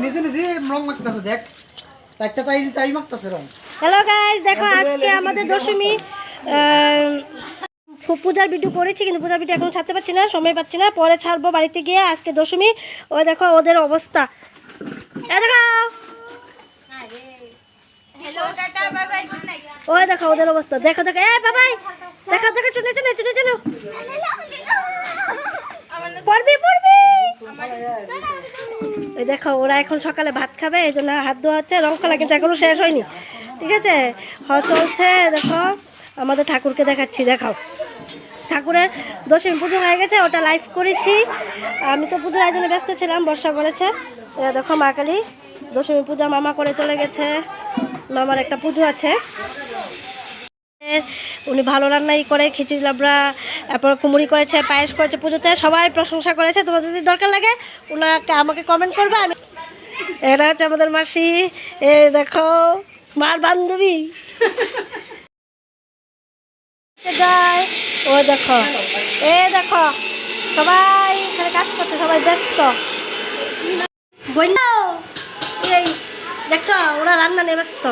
নিজে নিজে রং মাখতেছে দেখ তাই মাখতেছে রং। হ্যালো গাইস, দেখো আজকে আমাদের দশমী পূজার ভিডিও করেছি, কিন্তু পূজার ভিডিও এখন ছাড়তে পারছি না, সময় পাচ্ছি না, পরে ছাড়বো বাড়িতে গিয়ে। আজকে দশমী, ওই দেখো ওদের অবস্থা, ওই দেখো ওদের অবস্থা, দেখো দেখো, এ বাবাই দেখো দেখো, চলে চলে চলে চলো, পড়বি পড়বি। ওই দেখো ওরা এখন সকালে ভাত খাবে, এই জন্য হাত ধোয়া হচ্ছে। রং খেলা কিন্তু এখনো শেষ হয়নি, ঠিক আছে, চলছে। দেখো আমাদের ঠাকুরকে দেখাচ্ছি, দেখাও ঠাকুরের দশমী পুজো হয়ে গেছে, ওটা লাইভ করেছি। আমি তো পুজোর আয়োজনে ব্যস্ত ছিলাম, বর্ষা করেছে। দেখো মা কালী দশমী পূজা মামা করে চলে গেছে, মামার একটা পুজো আছে। উনি ভালো রান্নাই করে, খিচুড়ি লাবড়া, তারপর কুমুরি করেছে, পায়েস করেছে পুজোতে, সবাই প্রশংসা করেছে। তোমাদের যদি দরকার লাগে ওনাকে আমাকে কমেন্ট করবে। আমি এটা হচ্ছে আমাদের মাসি, এ দেখো মার বান্ধবী, ও দেখো এ দেখো সবাই এখানে কাজ করছে, সবাই ব্যস্ত। এই দেখছো ওরা রান্না নিয়ে ব্যস্ত।